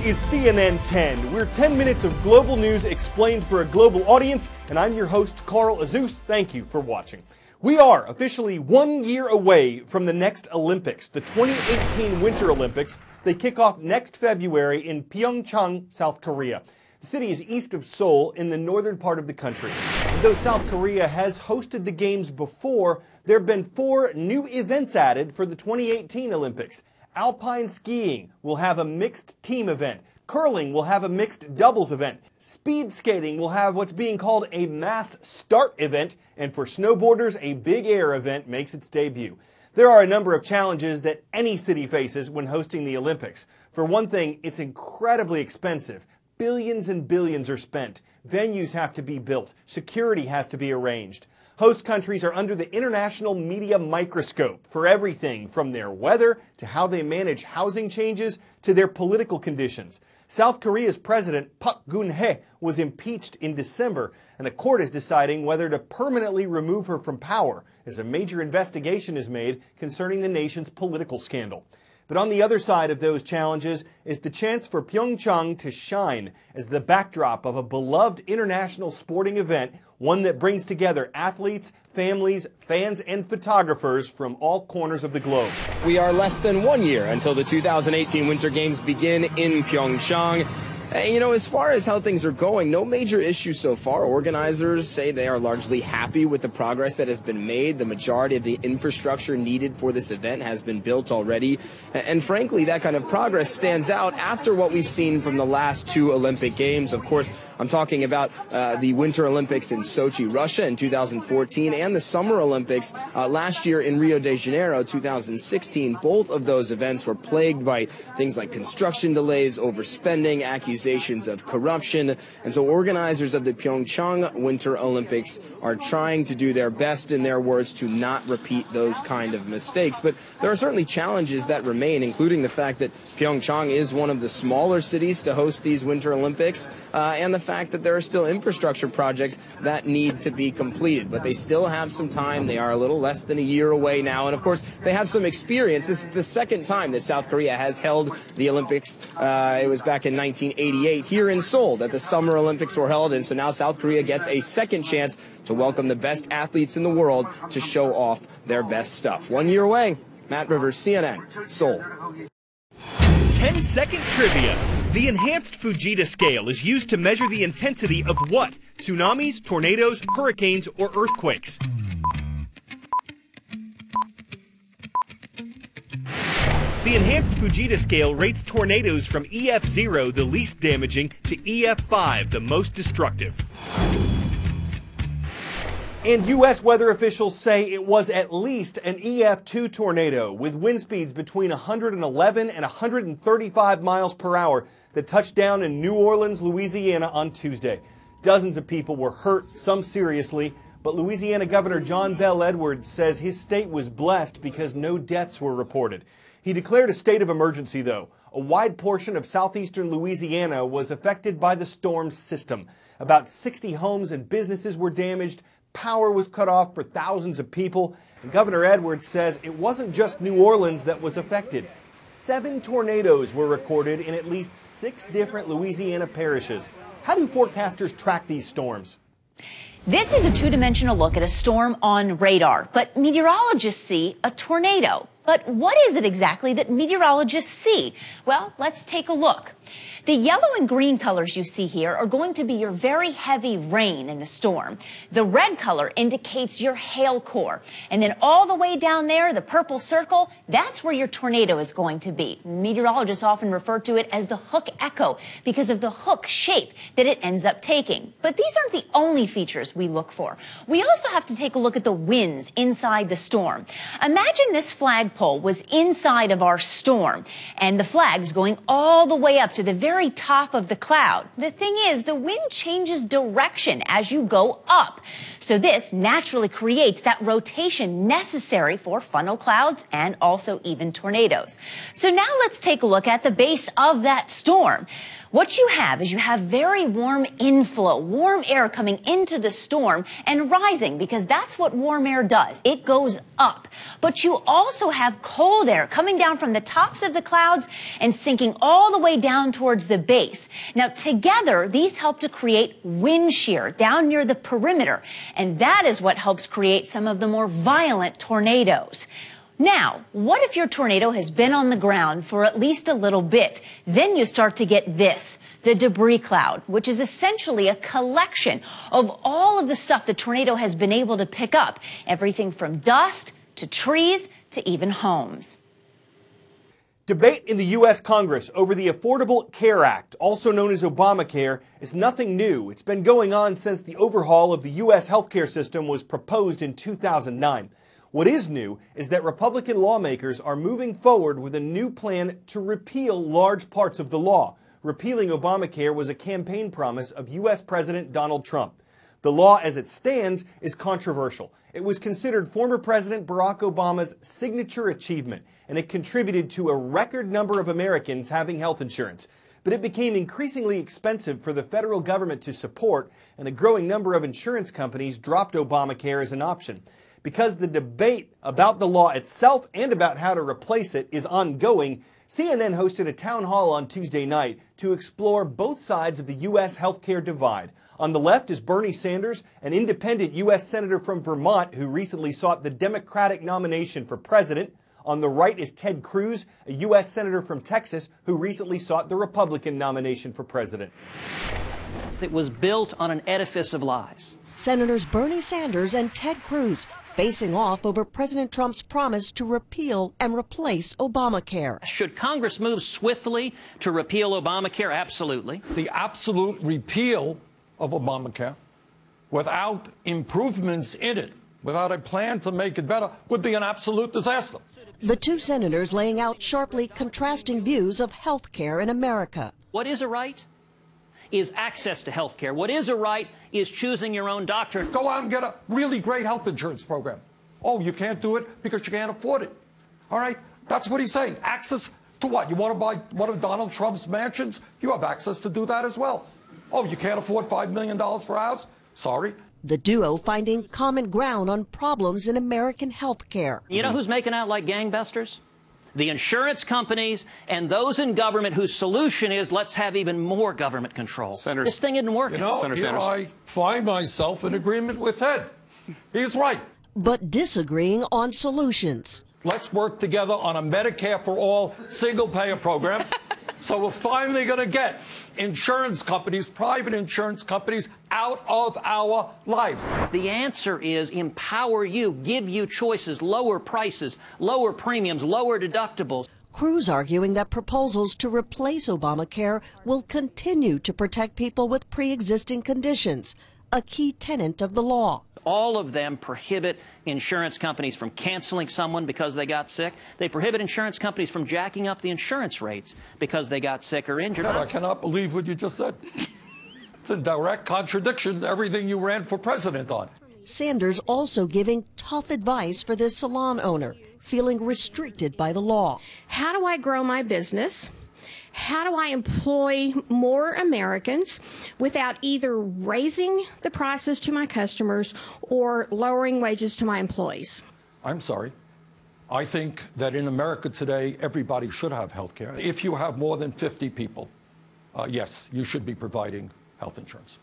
is CNN 10. We're 10 minutes of global news explained for a global audience, and I'm your host, Carl Azuz. Thank you for watching. We are officially 1 year away from the next Olympics, the 2018 Winter Olympics. They kick off next February in Pyeongchang, South Korea. The city is east of Seoul in the northern part of the country. Though South Korea has hosted the games before, there have been 4 new events added for the 2018 Olympics. Alpine skiing will have a mixed team event. Curling will have a mixed doubles event. Speed skating will have what's being called a mass start event. And for snowboarders, a big air event makes its debut. There are a number of challenges that any city faces when hosting the Olympics. For one thing, it's incredibly expensive. Billions and billions are spent. Venues have to be built. Security has to be arranged. Host countries are under the international media microscope for everything from their weather to how they manage housing changes to their political conditions. South Korea's president, Park Geun-hye, was impeached in December, and the court is deciding whether to permanently remove her from power as a major investigation is made concerning the nation's political scandal. But on the other side of those challenges is the chance for Pyeongchang to shine as the backdrop of a beloved international sporting event, one that brings together athletes, families, fans, and photographers from all corners of the globe. We are less than 1 year until the 2018 Winter Games begin in Pyeongchang. As far as how things are going, no major issues so far. Organizers say they are largely happy with the progress that has been made. The majority of the infrastructure needed for this event has been built already. And frankly, that kind of progress stands out after what we've seen from the last 2 Olympic Games. Of course, I'm talking about the Winter Olympics in Sochi, Russia in 2014 and the Summer Olympics last year in Rio de Janeiro, 2016. Both of those events were plagued by things like construction delays, overspending, accusations of corruption. And so organizers of the Pyeongchang Winter Olympics are trying to do their best, in their words, to not repeat those kind of mistakes. But there are certainly challenges that remain, including the fact that Pyeongchang is one of the smaller cities to host these Winter Olympics, and the fact that there are still infrastructure projects that need to be completed. But they still have some time. They are a little less than a year away now. And of course, they have some experience. This is the second time that South Korea has held the Olympics. It was back in 1988 here in Seoul that the Summer Olympics were held. And so now South Korea gets a second chance to welcome the best athletes in the world to show off their best stuff. 1 year away. Matt Rivers, CNN, Seoul. 10-second trivia. The enhanced Fujita scale is used to measure the intensity of what? Tsunamis, tornadoes, hurricanes, or earthquakes? The enhanced Fujita scale rates tornadoes from EF0, the least damaging, to EF5, the most destructive. And U.S. weather officials say it was at least an EF2 tornado with wind speeds between 111 and 135 miles per hour that touched down in New Orleans, Louisiana on Tuesday. Dozens of people were hurt, some seriously, but Louisiana Governor John Bel Edwards says his state was blessed because no deaths were reported. He declared a state of emergency, though. A wide portion of southeastern Louisiana was affected by the storm's system. About 60 homes and businesses were damaged. Power was cut off for thousands of people. And Governor Edwards says it wasn't just New Orleans that was affected. 7 tornadoes were recorded in at least 6 different Louisiana parishes. How do forecasters track these storms? This is a 2-dimensional look at a storm on radar, but meteorologists see a tornado. But what is it exactly that meteorologists see? Well, let's take a look. The yellow and green colors you see here are going to be your very heavy rain in the storm. The red color indicates your hail core. And then all the way down there, the purple circle, that's where your tornado is going to be. Meteorologists often refer to it as the hook echo because of the hook shape that it ends up taking. But these aren't the only features we look for. We also have to take a look at the winds inside the storm. Imagine this flagpole was inside of our storm, and the flag's going all the way up to the very top of the cloud. The thing is, the wind changes direction as you go up. So this naturally creates that rotation necessary for funnel clouds and also even tornadoes. So now let's take a look at the base of that storm. What you have is you have very warm inflow, warm air coming into the storm and rising, because that's what warm air does. It goes up. But you also have cold air coming down from the tops of the clouds and sinking all the way down towards the base. Now, together, these help to create wind shear down near the perimeter, and that is what helps create some of the more violent tornadoes. Now, what if your tornado has been on the ground for at least a little bit? Then you start to get this, the debris cloud, which is essentially a collection of all of the stuff the tornado has been able to pick up, everything from dust to trees to even homes. Debate in the U.S. Congress over the Affordable Care Act, also known as Obamacare, is nothing new. It's been going on since the overhaul of the U.S. healthcare system was proposed in 2009. What is new is that Republican lawmakers are moving forward with a new plan to repeal large parts of the law. Repealing Obamacare was a campaign promise of U.S. President Donald Trump. The law as it stands is controversial. It was considered former President Barack Obama's signature achievement, and it contributed to a record number of Americans having health insurance. But it became increasingly expensive for the federal government to support, and a growing number of insurance companies dropped Obamacare as an option. Because the debate about the law itself and about how to replace it is ongoing, CNN hosted a town hall on Tuesday night to explore both sides of the U.S. healthcare divide. On the left is Bernie Sanders, an independent U.S. senator from Vermont who recently sought the Democratic nomination for president. On the right is Ted Cruz, a U.S. senator from Texas who recently sought the Republican nomination for president. It was built on an edifice of lies. Senators Bernie Sanders and Ted Cruz facing off over President Trump's promise to repeal and replace Obamacare. Should Congress move swiftly to repeal Obamacare? Absolutely. The absolute repeal of Obamacare without improvements in it, without a plan to make it better, would be an absolute disaster. The two senators laying out sharply contrasting views of health care in America. What is a right is access to health care. What is a right is choosing your own doctor. Go out and get a really great health insurance program. Oh, you can't do it because you can't afford it. All right? That's what he's saying. Access to what? You want to buy one of Donald Trump's mansions? You have access to do that as well. Oh, you can't afford $5 million for a house? Sorry. The duo finding common ground on problems in American health care. You know who's making out like gangbusters? The insurance companies and those in government whose solution is let's have even more government control. This thing isn't working. You know, Senator here Sanders. I find myself in agreement with Ted. He's right. But disagreeing on solutions. Let's work together on a Medicare for all single-payer program. So we're finally going to get insurance companies, private insurance companies, out of our lives. The answer is empower you, give you choices, lower prices, lower premiums, lower deductibles. Cruz arguing that proposals to replace Obamacare will continue to protect people with pre-existing conditions, a key tenet of the law. All of them prohibit insurance companies from canceling someone because they got sick. They prohibit insurance companies from jacking up the insurance rates because they got sick or injured. Ted, I cannot believe what you just said. It's in direct contradiction to everything you ran for president on. Sanders also giving tough advice for this salon owner, feeling restricted by the law. How do I grow my business? How do I employ more Americans without either raising the prices to my customers or lowering wages to my employees? I'm sorry. I think that in America today, everybody should have health care. If you have more than 50 people, yes, you should be providing health insurance.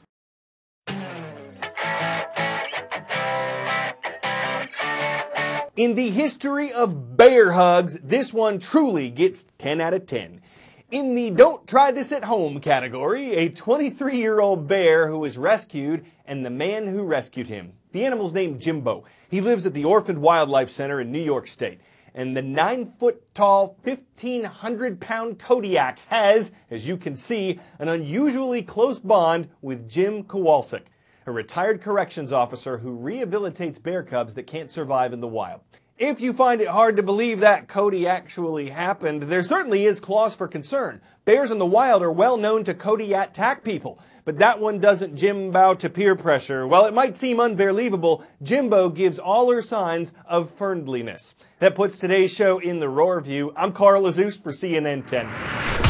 In the history of bear hugs, this one truly gets 10 out of 10. In the don't try this at home category, a 23-year-old bear who was rescued and the man who rescued him. The animal's named Jimbo. He lives at the Orphaned Wildlife Center in New York State. And the 9-foot-tall, 1,500-pound Kodiak has, as you can see, an unusually close bond with Jim Kowalczyk, a retired corrections officer who rehabilitates bear cubs that can't survive in the wild. If you find it hard to believe that Cody actually happened, there certainly is cause for concern. Bears in the wild are well known to Kodiak attack people, but that one doesn't Jimbo to peer pressure. While it might seem unbelievable, Jimbo gives all her signs of friendliness. That puts today's show in the Roar View. I'm Carl Azuz for CNN 10.